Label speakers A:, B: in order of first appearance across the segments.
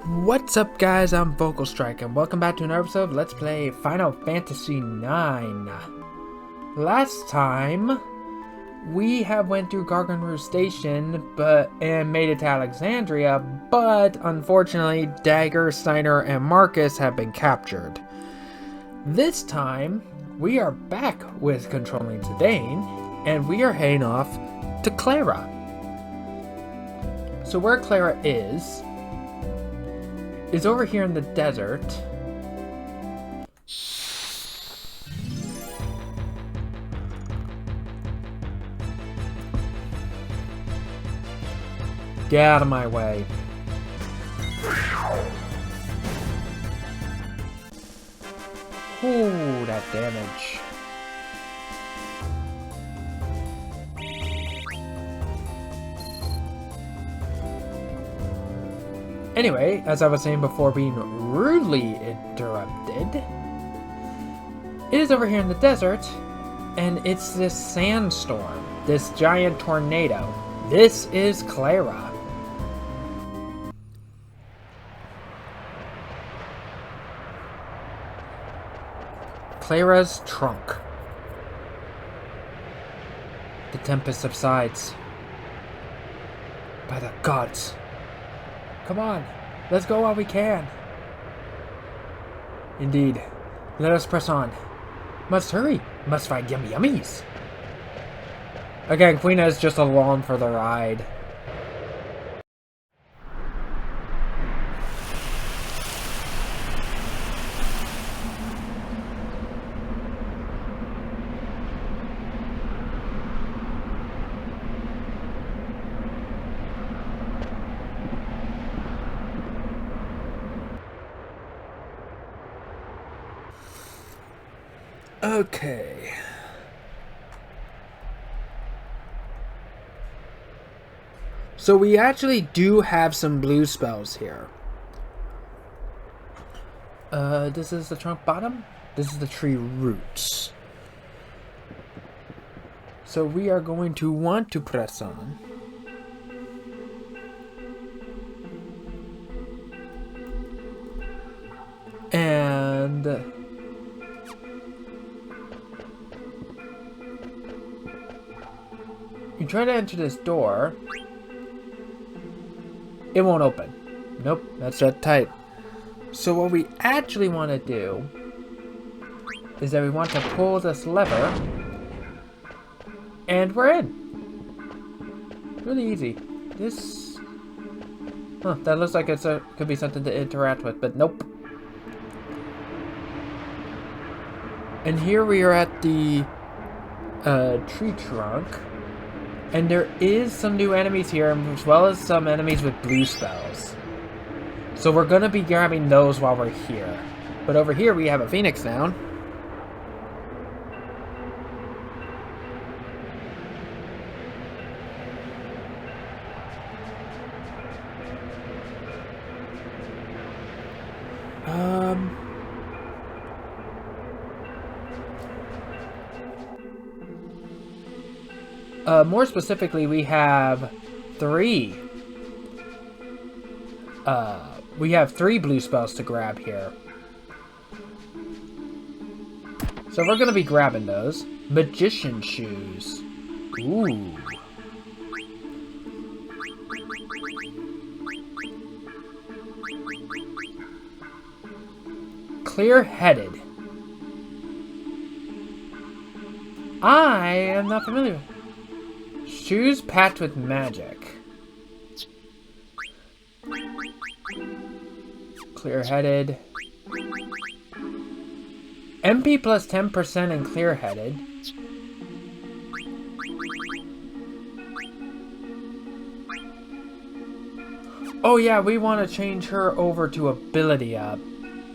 A: What's up, guys? I'm Vocal Strike, and welcome back to another episode of Let's Play Final Fantasy IX. Last time, we went through Garganru Station, and made it to Alexandria, but unfortunately, Dagger, Steiner, and Marcus have been captured. This time, we are back with controlling Zidane, and we are heading off to Cleyra. So where Cleyra is over here in the desert. Get out of my way. Ooh, that damage. Anyway, as I was saying before being rudely interrupted, it is over here in the desert, and it's this sandstorm, this giant tornado. This is Cleyra. Cleyra's trunk. The tempest subsides. By the gods. Come on, let's go while we can. Indeed, let us press on. Must hurry, must find yummy yummies. Again, Quina is just along for the ride. Okay. So we actually do have some blue spells here. This is the trunk bottom. This is the tree roots. So we are going to want to press on. And you try to enter this door. It won't open. Nope, that's shut tight. So what we actually want to do is that we want to pull this lever, and we're in. Really easy. This, that looks like it's could be something to interact with, but nope. And here we are at the tree trunk. And there is some new enemies here, as well as some enemies with blue spells. So we're going to be grabbing those while we're here. But over here we have a Phoenix down. More specifically, we have three blue spells to grab here. So we're gonna be grabbing those. Magician shoes. Ooh. Clear-headed. I am not familiar with. Shoes packed with magic. Clear-headed. MP plus 10% in clear-headed. Oh yeah, we want to change her over to ability up.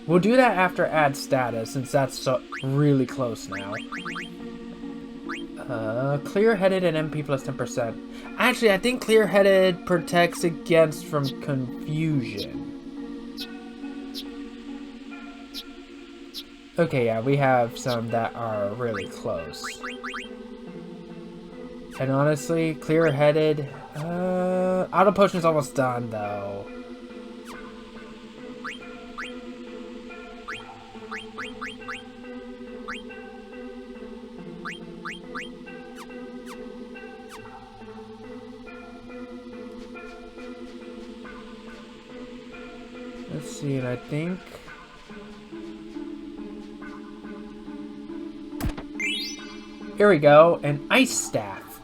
A: We'll do that after add status, since that's really close now. Clear-headed and MP plus 10%. Actually, I think clear-headed protects against from confusion. Okay, yeah, we have some that are really close. And honestly, clear-headed, auto potion's almost done, though. Let's see, and I think... Here we go, an ice staff.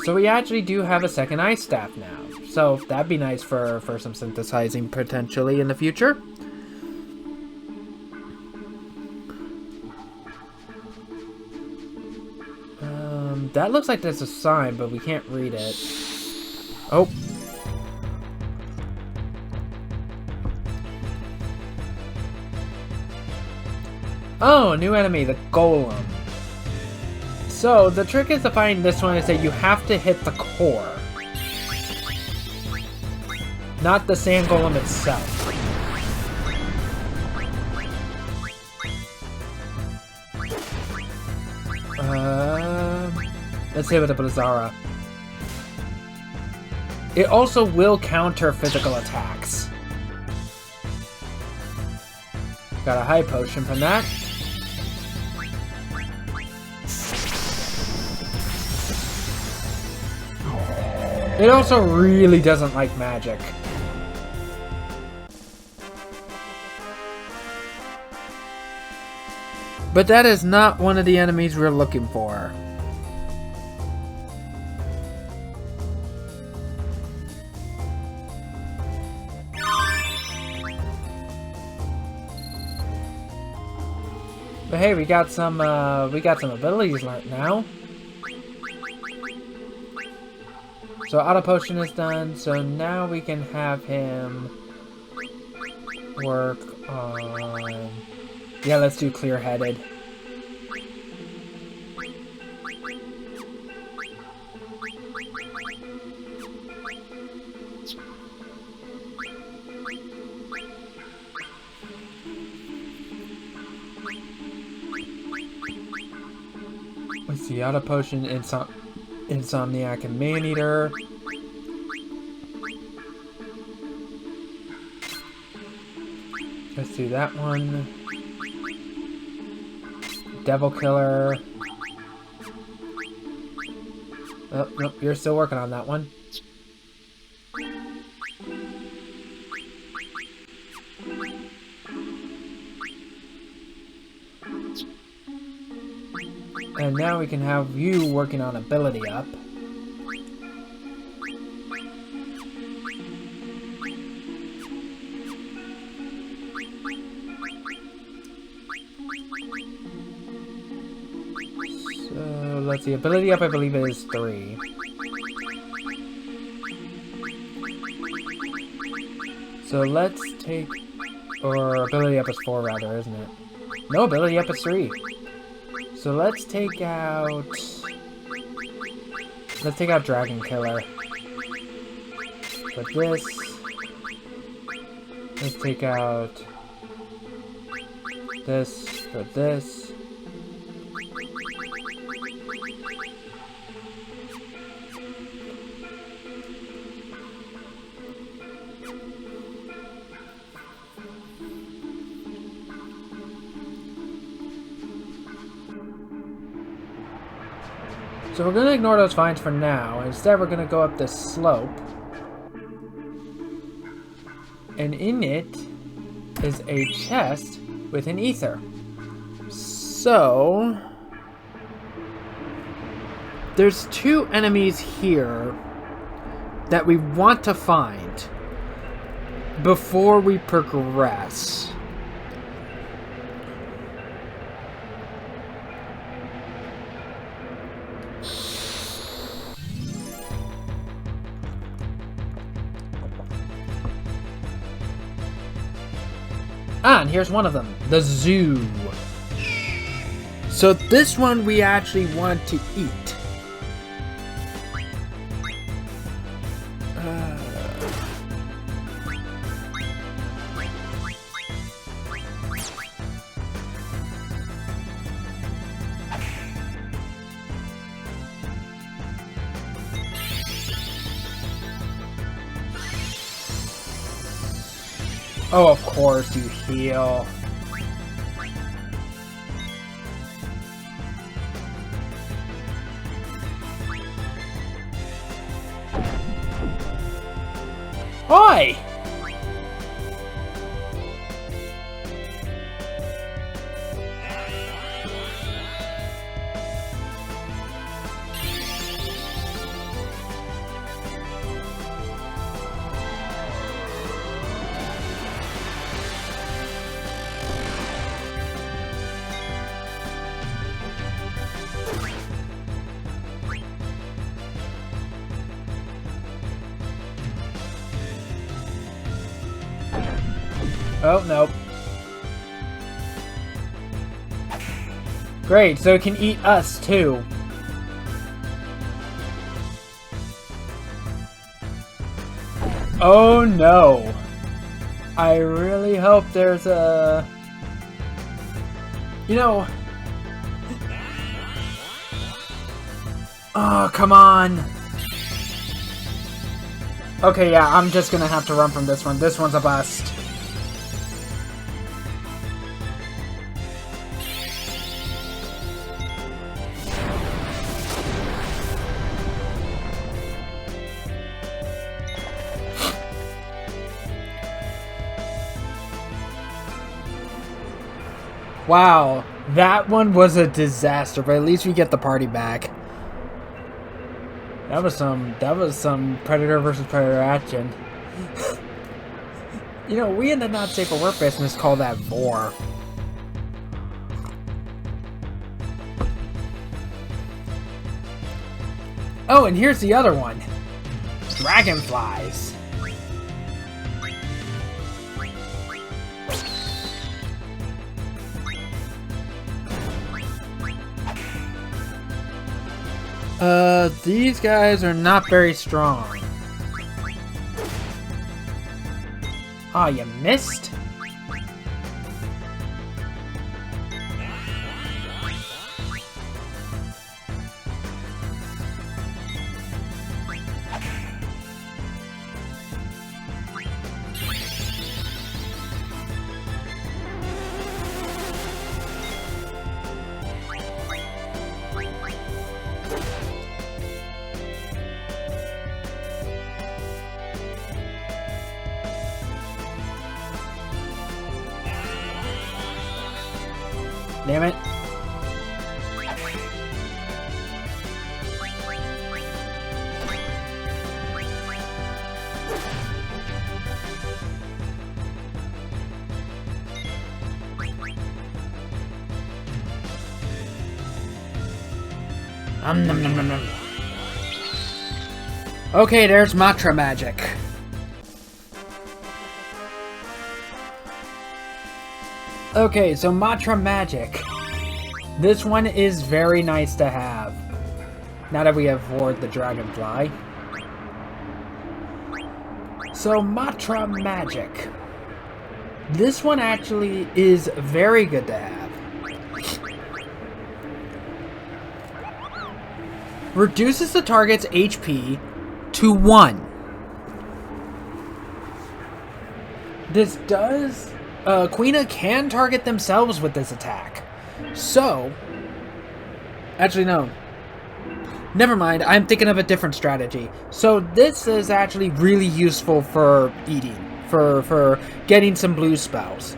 A: So we actually do have a second ice staff now. So that'd be nice for some synthesizing potentially in the future. That looks like there's a sign, but we can't read it. Oh. Oh, new enemy, the golem. So, the trick is to find this one is that you have to hit the core. Not the sand golem itself. Let's hit with the Blizzara. It also will counter physical attacks. Got a high potion from that. It also really doesn't like magic. But that is not one of the enemies we're looking for. But hey, we got some abilities learned now. So auto potion is done, so now we can have him work on... Yeah, let's do clear-headed. Let's see, auto potion, Insomniac and Maneater. Let's do that one. Devil Killer. Oh, nope, you're still working on that one. And now we can have you working on ability up. So let's see, ability up I believe it is 3. So let's take, or ability up is 4 rather, isn't it? No, ability up is 3. So let's take out Dragon Killer. But this, let's take out this for this. So we're going to ignore those vines for now. Instead, we're going to go up this slope. And in it is a chest with an ether. So there's 2 enemies here that we want to find before we progress. Ah, and here's one of them, the zoo. So this one we actually want to eat. Oh, of course you heal. Oi! Oh, nope. Great, so it can eat us, too. Oh, no. I really hope there's a... You know... Oh, come on. Okay, yeah, I'm just gonna have to run from this one. This one's a bust. Wow, that one was a disaster, but at least we get the party back. That was some Predator versus Predator action. You know, we in the Not Safe for Work business call that vor. Oh, and here's the other one. Dragonflies. These guys are not very strong. Ah, you missed? Damn it. Nom nom nom nom. Okay, there's Matra magic. Okay, so Matra magic. This one is very nice to have. Now that we have Ward the Dragonfly. So Matra magic. This one actually is very good to have. Reduces the target's HP to 1. This does... Quina can target themselves with this attack. So... Actually, no. Never mind, I'm thinking of a different strategy. So this is actually really useful for eating. For getting some blue spells.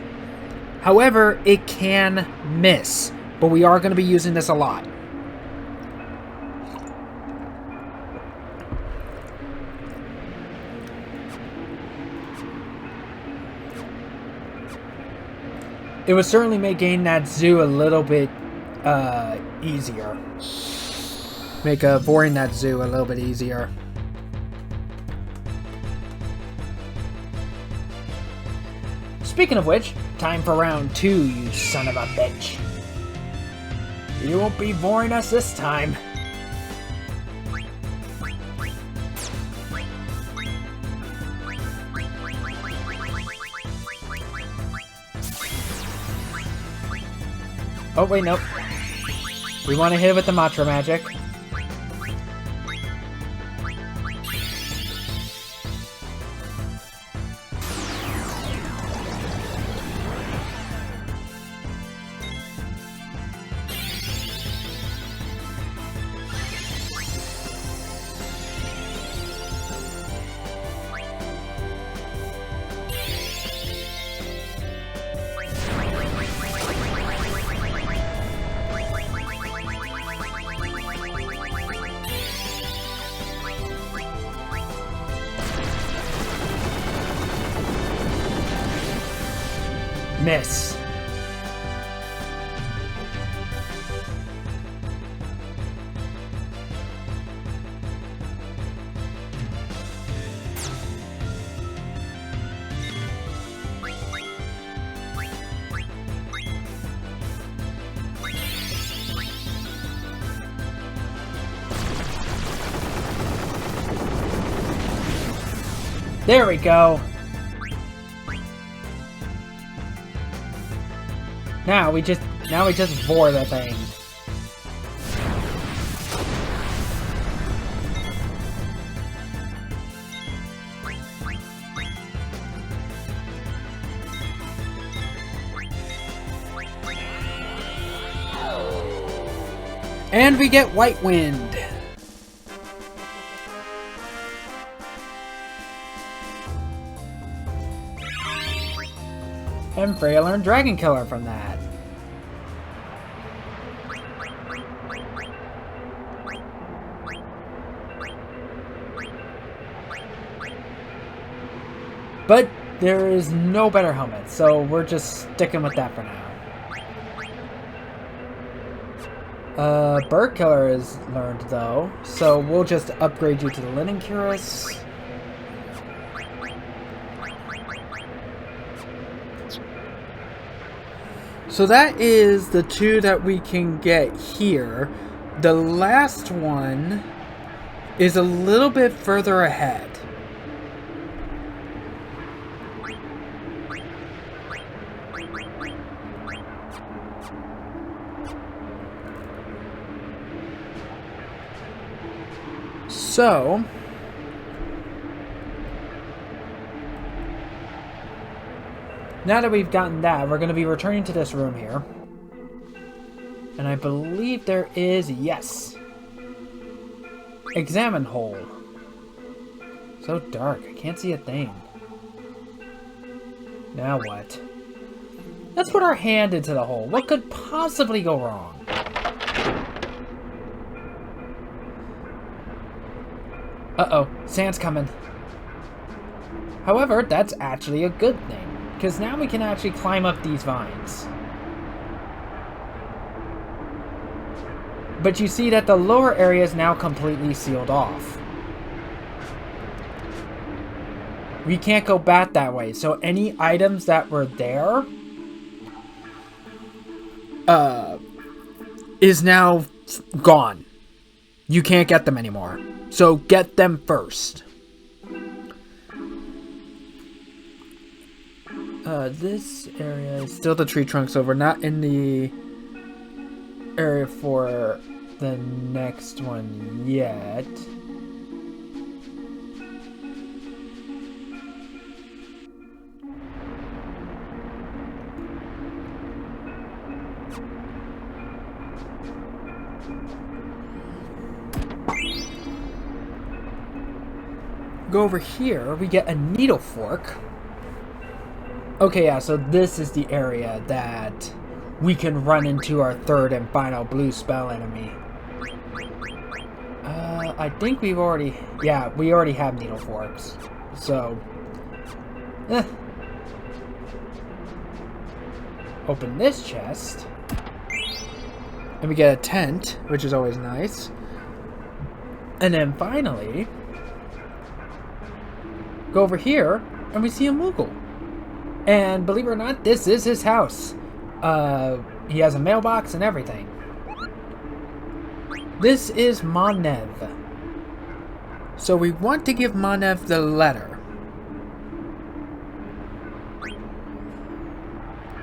A: However, it can miss. But we are going to be using this a lot. It would certainly make getting that zoo a little bit easier. Make boring that zoo a little bit easier. Speaking of which, time for round 2, you son of a bitch. You won't be boring us this time. Oh, wait, nope. We want to hit it with the Matra magic. Miss. There we go. Now we just bore the thing. And we get White Wind. And Freya learned Dragon Killer from that. But there is no better helmet, so we're just sticking with that for now. Bird Killer is learned though, so we'll just upgrade you to the Linen Cuirass. So that is the two that we can get here. The last one is a little bit further ahead. So now that we've gotten that, we're going to be returning to this room here. And I believe there is, yes, examine hole. So dark, I can't see a thing. Now what? Let's put our hand into the hole. What could possibly go wrong? Uh-oh, sand's coming. However, that's actually a good thing, because now we can actually climb up these vines. But you see that the lower area is now completely sealed off. We can't go back that way, so any items that were there is now gone. You can't get them anymore. So get them first. This area is still the tree trunks over, not in the area for the next one yet. Go over here, we get a needle fork. Okay, yeah, so this is the area that we can run into our third and final blue spell enemy. I think we've already... Yeah, we already have needle forks. So... Open this chest. And we get a tent, which is always nice. And then finally... Go over here, and we see a Moogle. And believe it or not, this is his house. He has a mailbox and everything. This is Monev. So we want to give Monev the letter.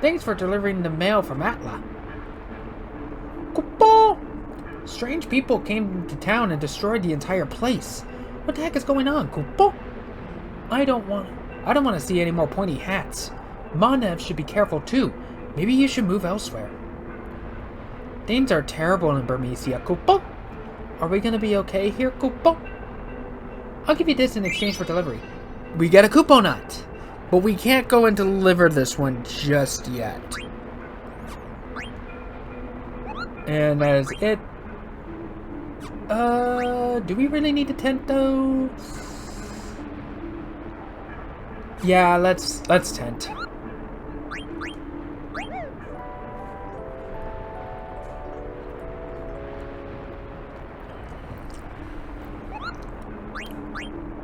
A: Thanks for delivering the mail from Atla. Kupo! Strange people came to town and destroyed the entire place. What the heck is going on, Kupo? I don't want to see any more pointy hats. Monev should be careful too. Maybe you should move elsewhere. Things are terrible in Burmecia, Kupo. Are we gonna be okay here, Kupo? I'll give you this in exchange for delivery. We get a Kupo nut, but we can't go and deliver this one just yet. And that is it. Do we really need a tent though? Yeah, let's tent.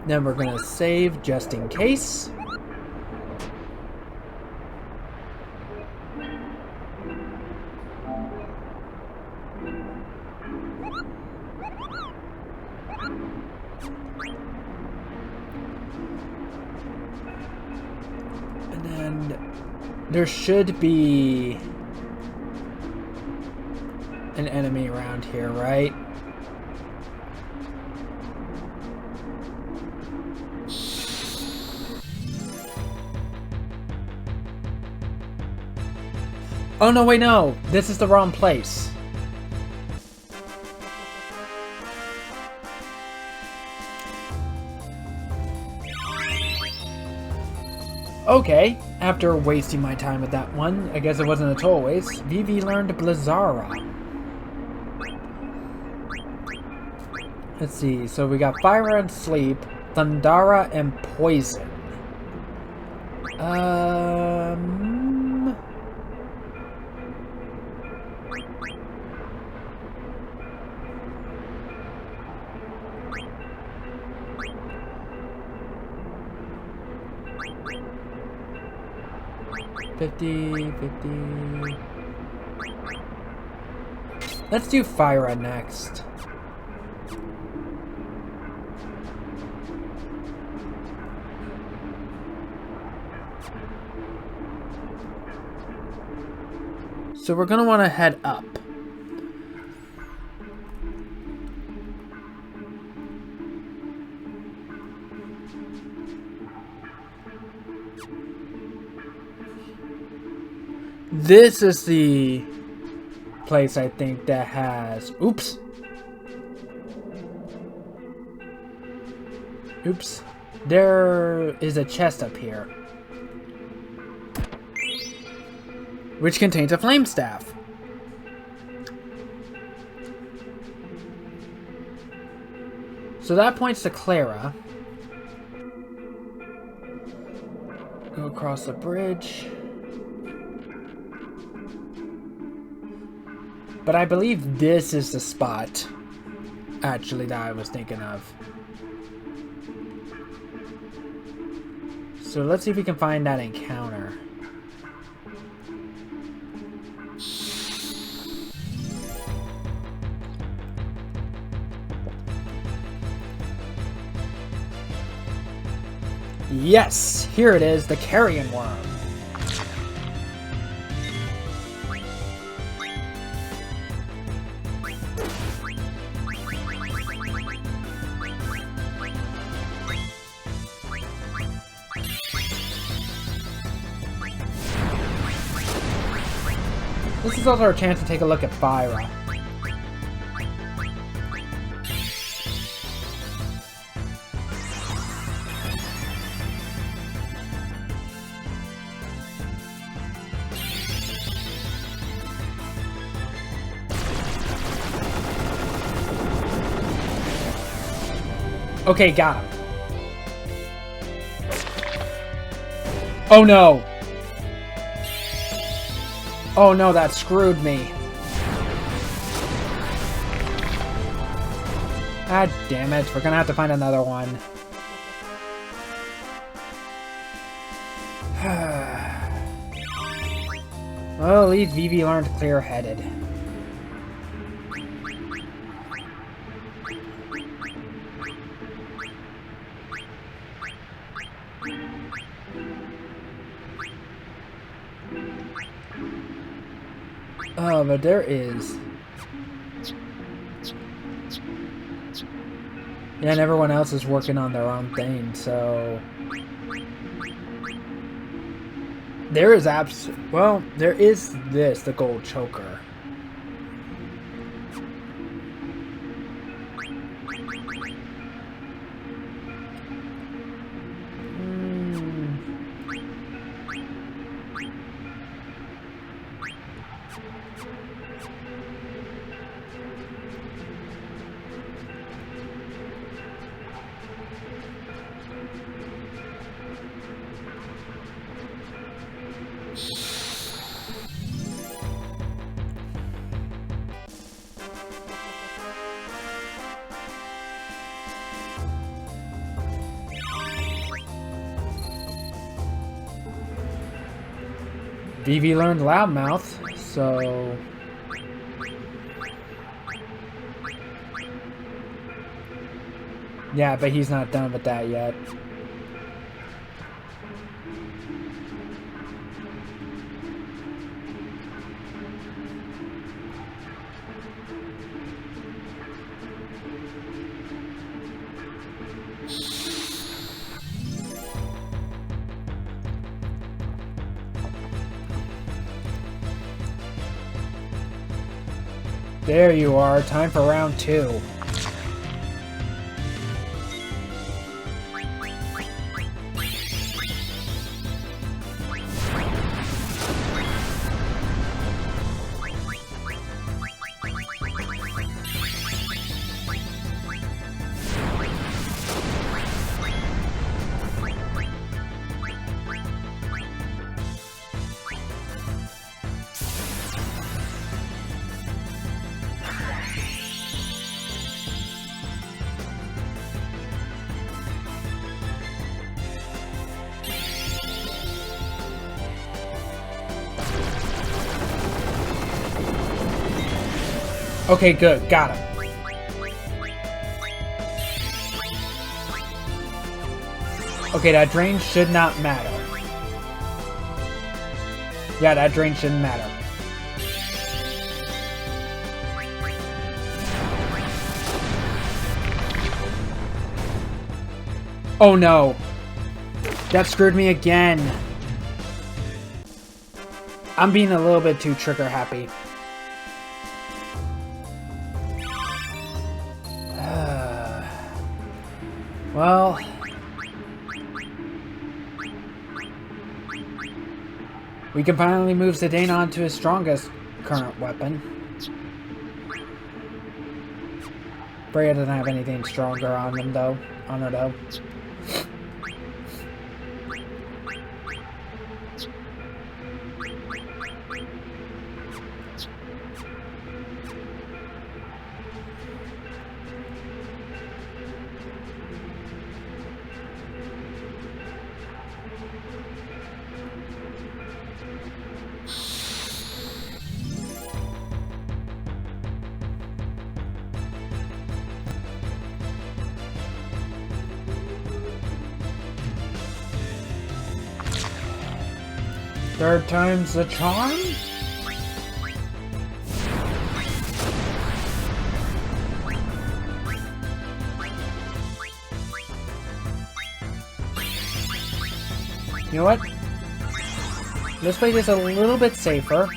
A: Then we're gonna save just in case. And then there should be an enemy around here, right? Oh no, wait, no! This is the wrong place. Okay, after wasting my time with that one, I guess it wasn't a total waste, Vivi learned Blizzara. Let's see, so we got Fire and Sleep, Thundara and Poison. $50. Let's do Fire next. So we're gonna want to head up. This is the place, I think, that has... Oops. Oops. There is a chest up here, which contains a flame staff. So that points to Cleyra. Go across the bridge. But I believe this is the spot, actually, that I was thinking of. So let's see if we can find that encounter. Yes! Here it is, the carrion worm. This is also our chance to take a look at Fyra. Okay, got him. Oh no! Oh no, that screwed me. Ah, damn it. We're gonna have to find another one. Well, at least Vivi learned clear-headed. Oh, but there is... Yeah, and everyone else is working on their own thing, so... There is well, there is this, the gold choker. Vivi learned Loudmouth, so... Yeah, but he's not done with that yet. There you are, time for round 2. Okay, good. Got him. Okay, that drain should not matter. Yeah, that drain shouldn't matter. Oh no. That screwed me again. I'm being a little bit too trigger happy. Well, we can finally move Zidane on to his strongest current weapon. Freya doesn't have anything stronger on him though. On her though. Third time's the charm? You know what? Let's play this a little bit safer.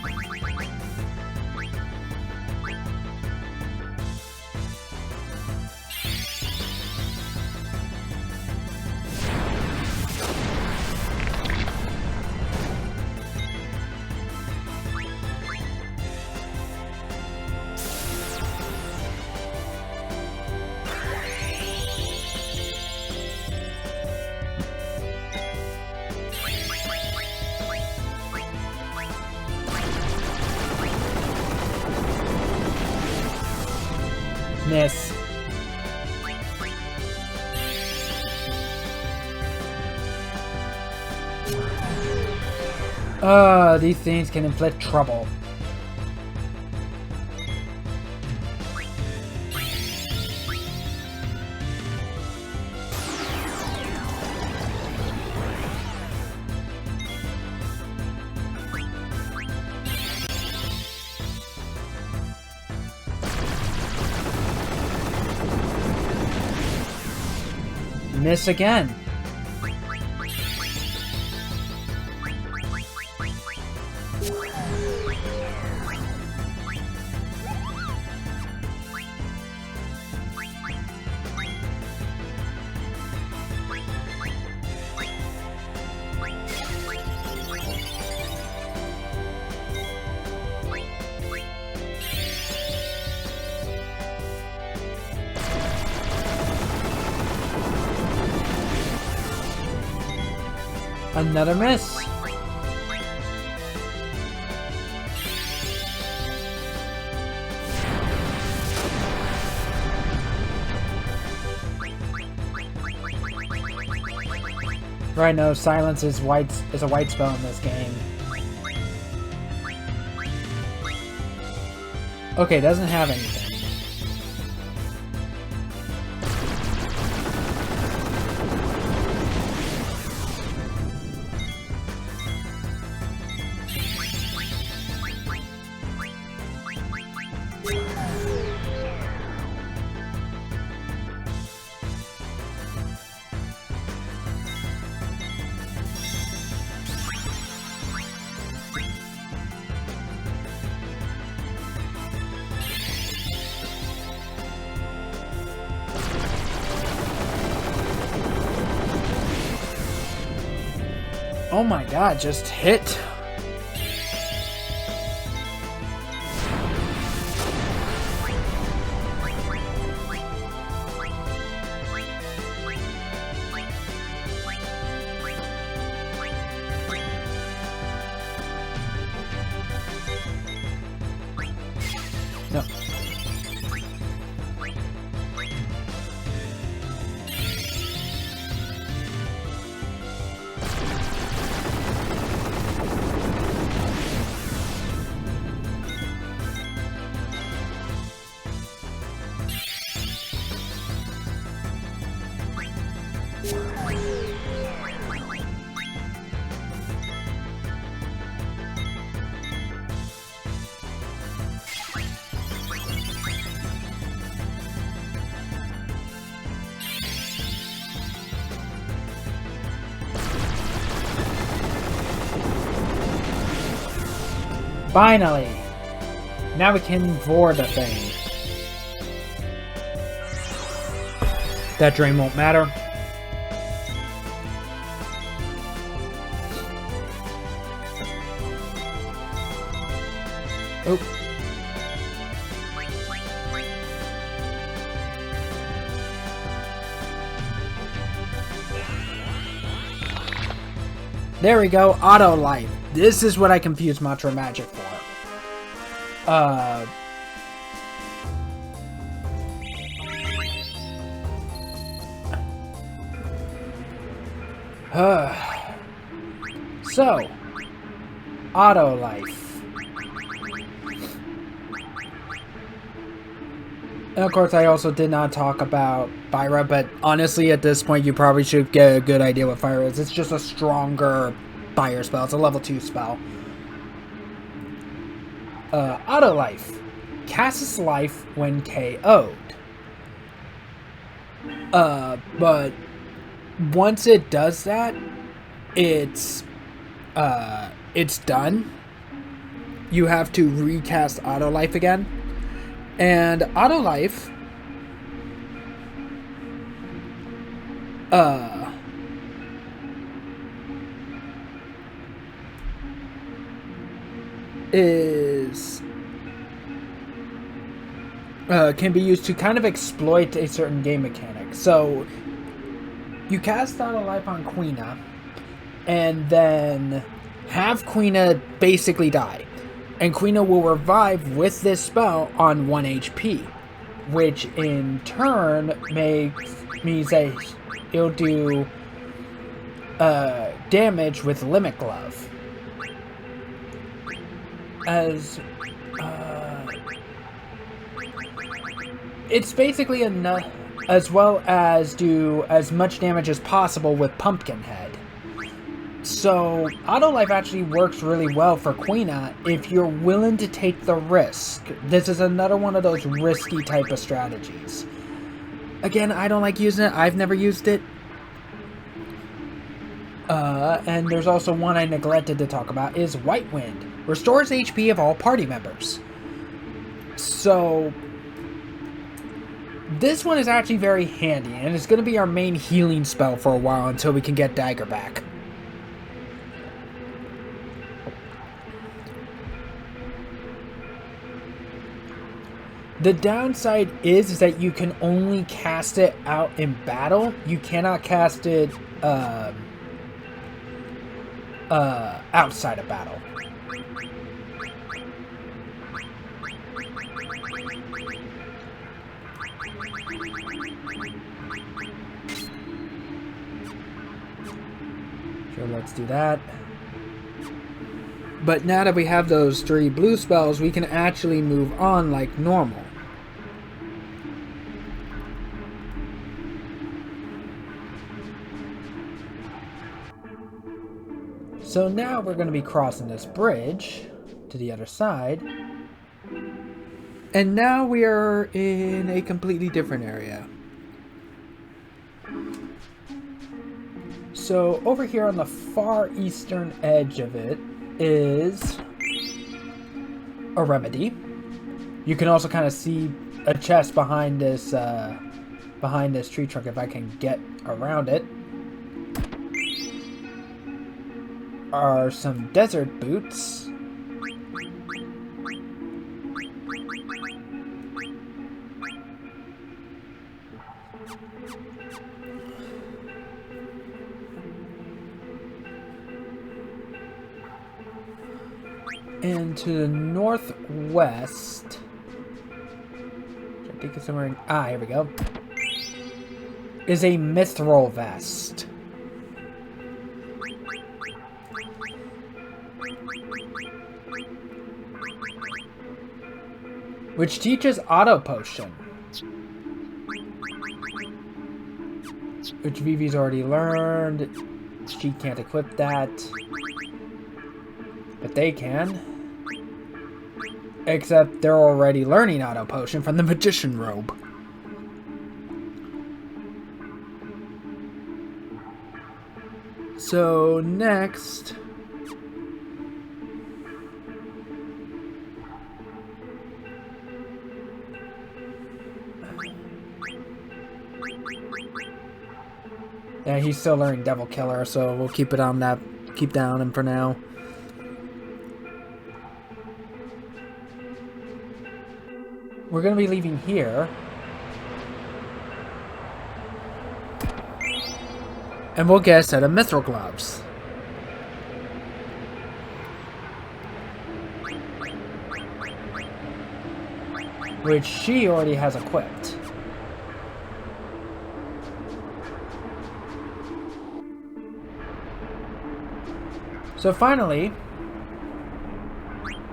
A: Miss. These things can inflict trouble. Miss again. Another miss. Right, no, silence is a white spell in this game. Okay, doesn't have anything. Oh my god, just hit. No. Finally! Now we can vor the thing. That drain won't matter. Oh. There we go, auto life. This is what I confuse Mantra Magic for. So, auto life. And of course, I also did not talk about Fire, but honestly, at this point, you probably should get a good idea what Fire is. It's just a stronger fire spell. It's a level 2 spell. Auto life. Casts life when KO'd. But once it does that, it's done. You have to recast auto life again. And auto life can be used to kind of exploit a certain game mechanic. So you cast auto life on Quina and then have Quina basically die. And Quina will revive with this spell on 1 HP, which means that it'll do damage with Limit Glove. It's basically enough, as well as do as much damage as possible with Pumpkinhead. So, auto life actually works really well for Quina if you're willing to take the risk. This is another one of those risky type of strategies. Again, I don't like using it. I've never used it. And there's also one I neglected to talk about is White Wind. Restores HP of all party members. So, this one is actually very handy, and it's going to be our main healing spell for a while until we can get Dagger back. The downside is that you can only cast it out in battle. You cannot cast it outside of battle. Sure, let's do that. But now that we have those 3 blue spells, we can actually move on like normal. So now we're going to be crossing this bridge to the other side. And now we are in a completely different area. So over here on the far eastern edge of it is a remedy. You can also kind of see a chest behind this tree trunk if I can get around it. Are some desert boots. And to the northwest, which I think is somewhere in, here we go, is a mithril vest. Which teaches auto potion. Which Vivi's already learned. She can't equip that. But they can. Except they're already learning auto potion from the magician robe. So next, yeah, he's still learning Devil Killer, so we'll keep it on that. Keep that on him for now. We're going to be leaving here. And we'll get a set of mithril gloves. Which she already has equipped. So finally,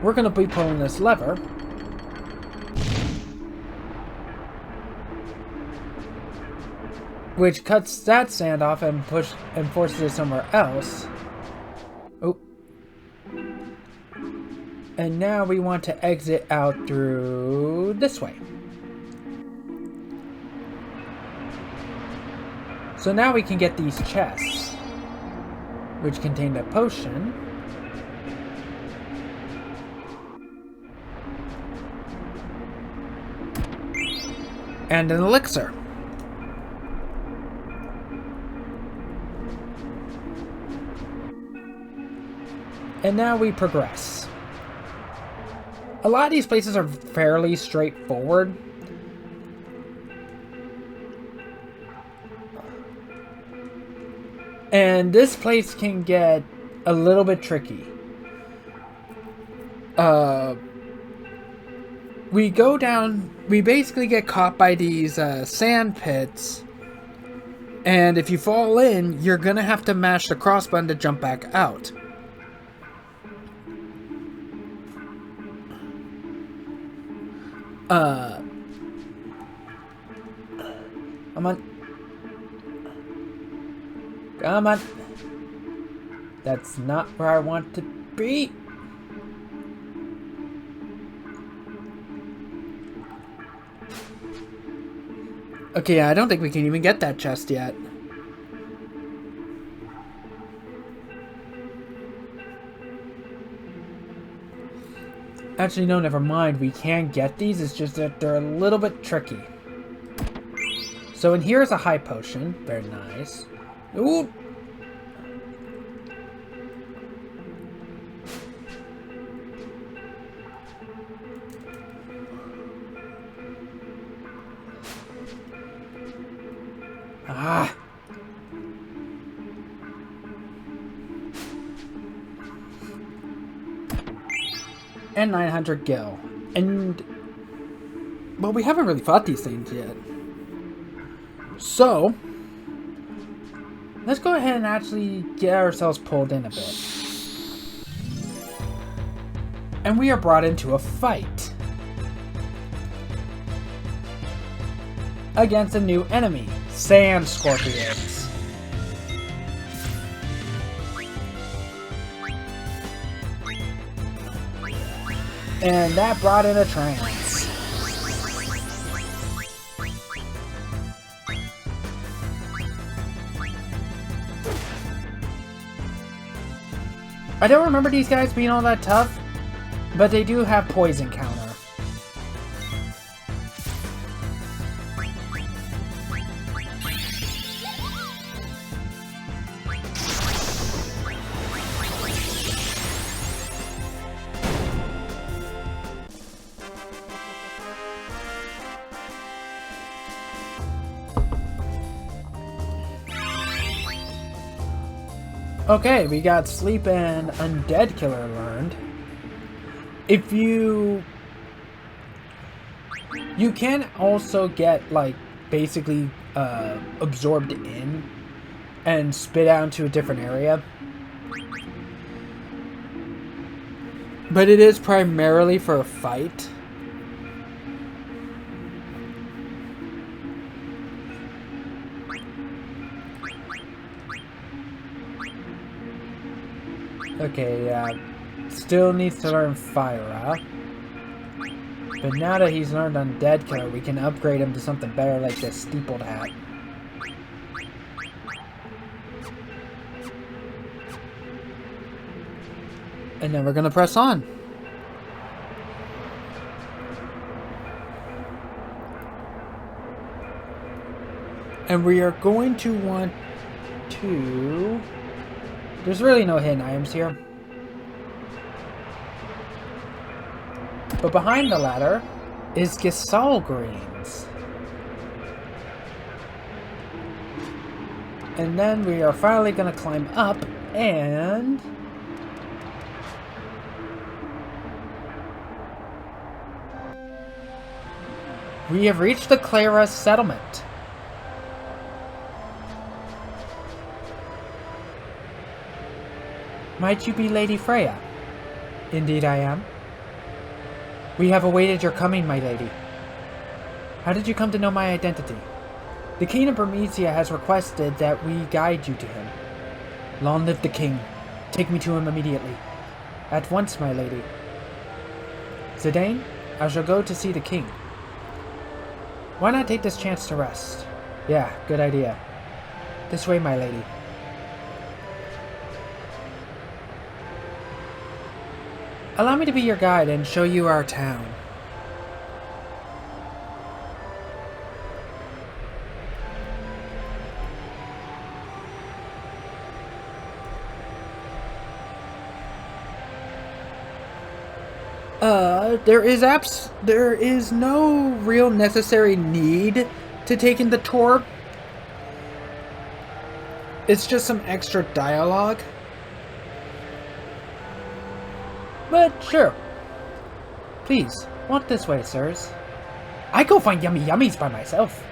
A: we're going to be pulling this lever. Which cuts that sand off and forces it somewhere else. Oh. And now we want to exit out through this way. So now we can get these chests, which contain a potion. And an elixir. And now we progress. A lot of these places are fairly straightforward. And this place can get a little bit tricky. We go down, we basically get caught by these sand pits. And if you fall in, you're gonna have to mash the cross button to jump back out. Come on. Come on. That's not where I want to be. Okay, I don't think we can even get that chest yet. Actually, no, never mind. We can get these. It's just that they're a little bit tricky. So in here is a high potion. Very nice. Ooh. Ah. And 900 gil. And... well, we haven't really fought these things yet. So... let's go ahead and actually get ourselves pulled in a bit. And we are brought into a fight against a new enemy, sand scorpions. And that brought in a trance. I don't remember these guys being all that tough, but they do have poison counter. Okay, we got Sleep and Undead Killer learned. If you can also get, like, basically absorbed in and spit out into a different area. But it is primarily for a fight. Okay, yeah. Still needs to learn Cleyra. But now that he's learned Undead Killer, we can upgrade him to something better like this Steepled Hat. And then we're gonna press on. And we are going to want to... There's really no hidden items here. But behind the ladder is Gisal Greens. And then we are finally going to climb up and... we have reached the Cleyra settlement. Might you be Lady Freya? Indeed I am. We have awaited your coming, my lady. How did you come to know my identity? The King of Bermesia has requested that we guide you to him. Long live the King. Take me to him immediately. At once, my lady. Zidane, I shall go to see the King. Why not take this chance to rest? Yeah, good idea. This way, my lady. Allow me to be your guide and show you our town. There is no real necessary need to take in the tour. It's just some extra dialogue. But sure. Please, walk this way, sirs. I go find yummy yummies by myself.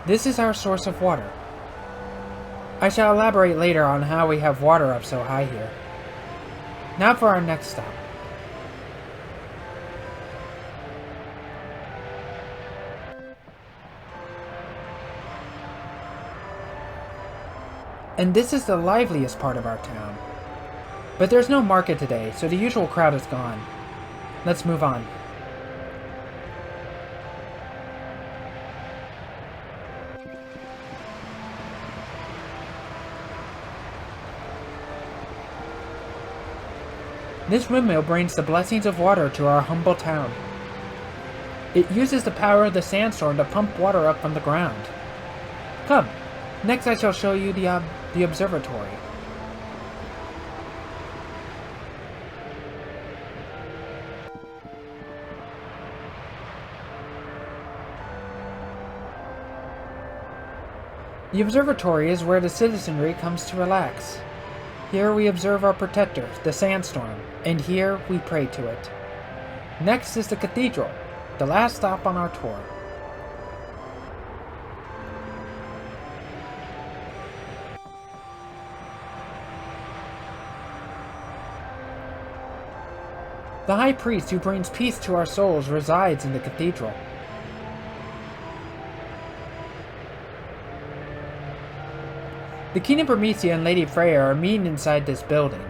A: This is our source of water. I shall elaborate later on how we have water up so high here. Now for our next stop. And this is the liveliest part of our town. But there's no market today, so the usual crowd is gone. Let's move on. This windmill brings the blessings of water to our humble town. It uses the power of the sandstorm to pump water up from the ground. Come, next I shall show you the observatory. The observatory is where the citizenry comes to relax. Here we observe our protector, the sandstorm, and here we pray to it. Next is the cathedral, the last stop on our tour. The High Priest who brings peace to our souls resides in the cathedral. The King of Bermesia and Lady Freya are meeting inside this building.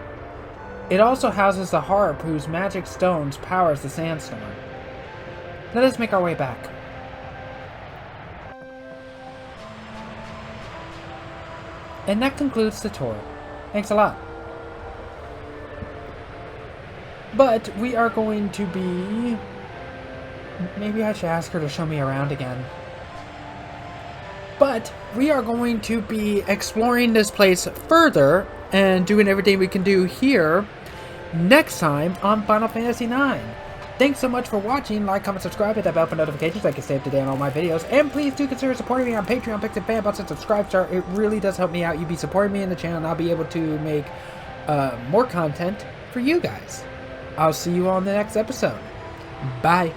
A: It also houses the harp whose magic stones powers the sandstorm. Let us make our way back. And that concludes the tour. Thanks a lot. But we are going to be... Maybe I should ask her to show me around again. But we are going to be exploring this place further and doing everything we can do here next time on Final Fantasy IX. Thanks so much for watching. Like, comment, subscribe, hit that bell for notifications so I can stay up to date on all my videos. And please do consider supporting me on Patreon, Pix, and Fanbots, and subscribe star. It really does help me out. You'd be supporting me in the channel, and I'll be able to make more content for you guys. I'll see you on the next episode. Bye.